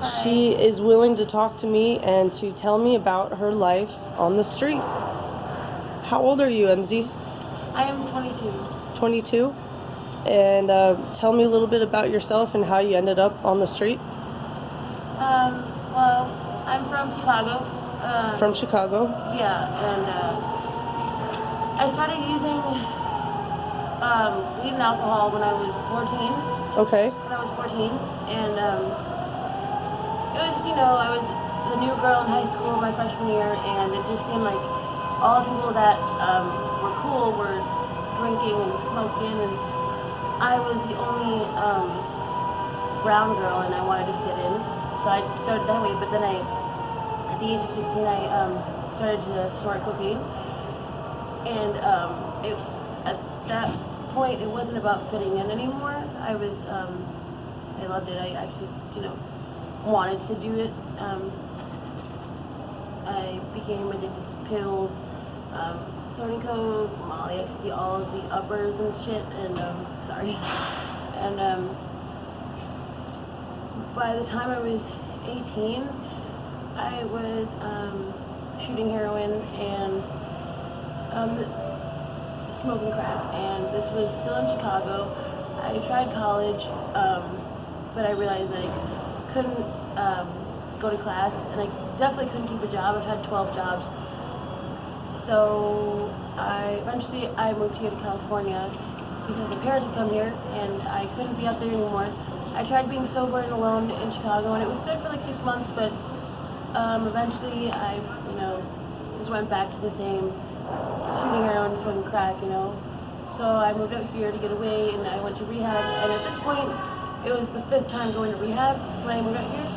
She is willing to talk to me and to tell me about her life on the street. How old are you, Emzi? I am 22. 22? And tell me a little bit about yourself and how you ended up on the street. Well, I'm from Chicago. From Chicago? Yeah, and I started using weed and alcohol when I was 14. Okay. When I was 14, and it was just, I was the new girl in high school my freshman year, and it just seemed like all the people that were cool were drinking and smoking, and I was the only brown girl, and I wanted to fit in, so I started that way. But then at the age of 16, I started to snort cocaine, and at that point, it wasn't about fitting in anymore. I loved it. I actually, wanted to do it. I became addicted to pills, snorting coke, Molly, ecstasy, all of the uppers and shit, and, and, by the time I was 18, I was, shooting heroin and, smoking crack, and this was still in Chicago. I tried college, but I realized that I couldn't go to class, and I definitely couldn't keep a job. I've had 12 jobs. So eventually I moved here to California because my parents had come here, and I couldn't be out there anymore. I tried being sober and alone in Chicago, and it was good for like 6 months, but eventually I, just went back to the same shooting heroin, smoking crack, So I moved out here to get away, and I went to rehab, and at this point, it was the 5th time going to rehab when I moved out here.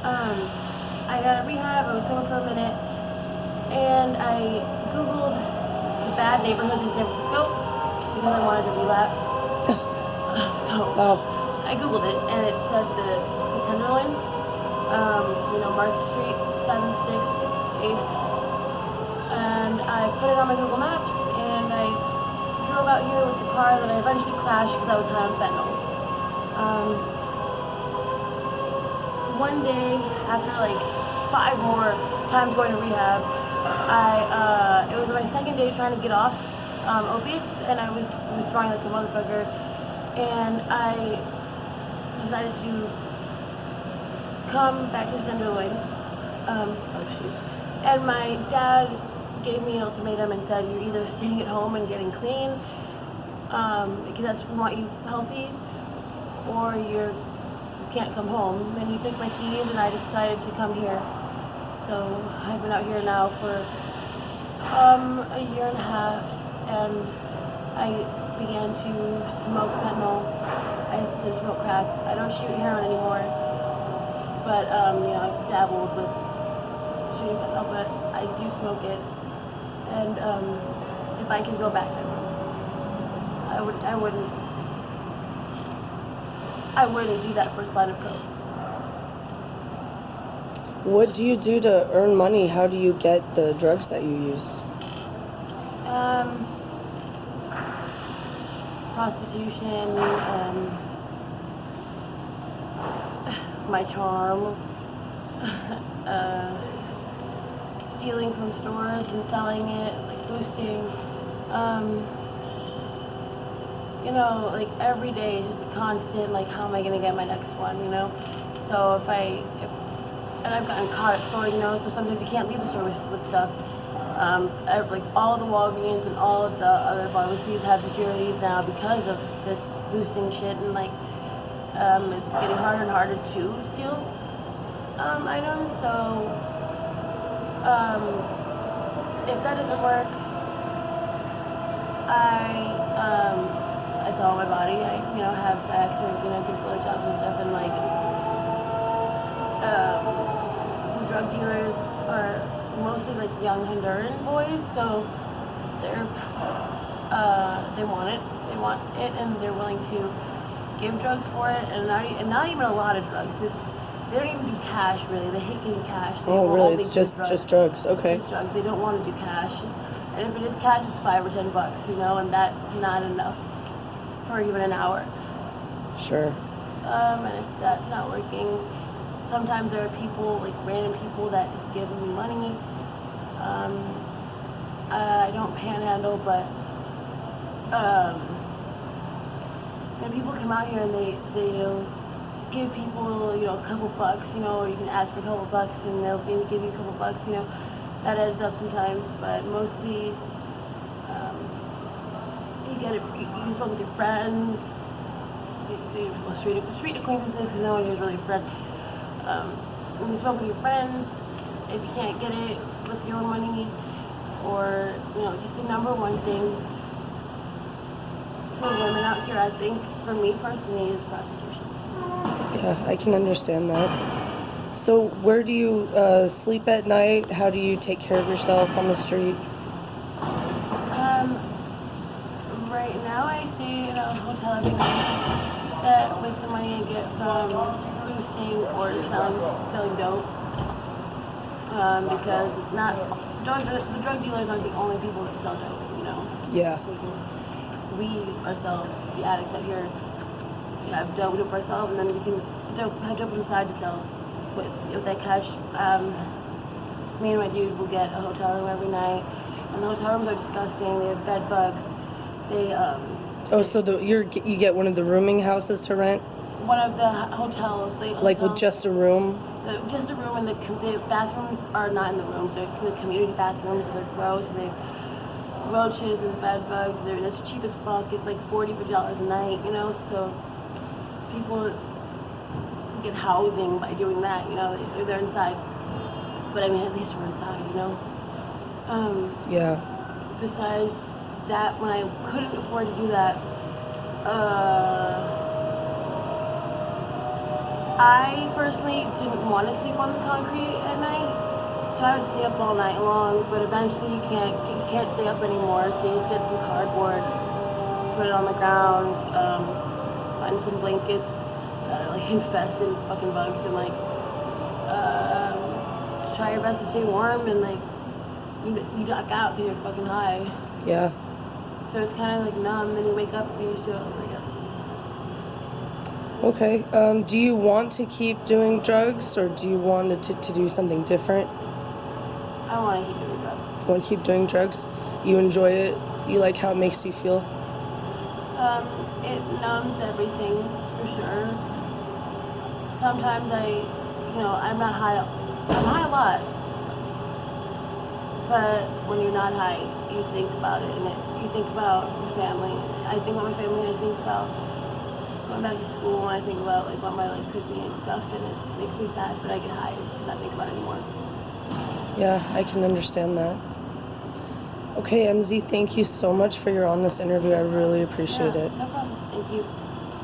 I got a rehab, I was sober for a minute, and I Googled bad neighborhoods in San Francisco because I wanted to relapse. I Googled it, and it said the Tenderloin, Market Street, 7th, 6th, 8th, and I put it on my Google Maps, and I drove out here with the car that I eventually crashed because I was high on fentanyl. One day, after like 5 more times going to rehab, it was my 2nd day trying to get off opiates, and I was withdrawing like a motherfucker, and I decided to come back to the Tenderloin. And my dad gave me an ultimatum and said, you're either staying at home and getting clean, because we want you healthy, or you can't come home. And he took my keys, and I decided to come here. So I've been out here now for a year and a half, and I began to smoke fentanyl. I used to smoke crack. I don't shoot heroin anymore, but I've dabbled with shooting fentanyl, but I do smoke it. And if I could go back, I would. I wouldn't do that first line of coke. What do you do to earn money? How do you get the drugs that you use? Prostitution, my charm, stealing from stores and selling it, like boosting, like every day, just a constant, like, how am I gonna get my next one, So and I've gotten caught at stores, so sometimes you can't leave the store with stuff. Like all the Walgreens and all of the other pharmacies have securities now because of this boosting shit, and like, it's getting harder and harder to steal items, so if that doesn't work, I sell my body. I have sex or get blowjobs and stuff, and like the drug dealers are mostly like young Honduran boys, so they want it, and they're willing to give drugs for it, and not even a lot of drugs. They don't even do cash, really. They hate giving cash. Really? It's just drugs. Okay. Just drugs. They don't want to do cash. And if it is cash, it's $5 or $10, and that's not enough for even an hour. Sure. And if that's not working, sometimes there are people, like random people, that just give me money. I don't panhandle, but when people come out here and they give people, a couple bucks, or you can ask for a couple bucks and they'll maybe give you a couple bucks, that adds up sometimes, but mostly you get it, you can smoke with your friends, street acquaintances, because no one here is really a friend. You can smoke with your friends if you can't get it with your own money, or, just the number one thing for women out here, I think, for me personally, is prostitution. Yeah, I can understand that. So where do you sleep at night? How do you take care of yourself on the street? Right now I stay in a hotel every night that with the money I get from boosting or selling dope. Because the drug dealers aren't the only people that sell dope, Yeah. We ourselves, the addicts out here, have dope for ourselves, and then we can have dope inside to sell with that cash. Me and my dude will get a hotel room every night, and the hotel rooms are disgusting. They have bed bugs. They So you get one of the rooming houses to rent? One of the hotels. Like with just a room? Just a room, and the bathrooms are not in the rooms. They're the community bathrooms. They're gross. They have roaches and bed bugs. It's cheap as fuck. It's like $40 a night, so people get housing by doing that, they're inside. But I mean, at least we're inside, Yeah. Besides that, when I couldn't afford to do that, I personally didn't want to sleep on the concrete at night, so I would stay up all night long. But eventually, you can't stay up anymore, so you just get some cardboard, put it on the ground, find some blankets that are like infested with fucking bugs, and just try your best to stay warm, and you knock out because you're fucking high. Yeah. So it's kind of like numb, then you wake up and you just do it over again. Okay. Do you want to keep doing drugs, or do you want to do something different? I want to keep doing drugs. You want to keep doing drugs? You enjoy it? You like how it makes you feel? It numbs everything, for sure. Sometimes I'm not high. I'm high a lot. But when you're not high, you think about it, and you think about your family. I think about my family, and I think about going back to school, and I think about what my life could be and stuff, and it makes me sad, but I get high to not think about it anymore. Yeah, I can understand that. Okay, Emzi, thank you so much for your honest interview. I really appreciate it. No problem. Thank you.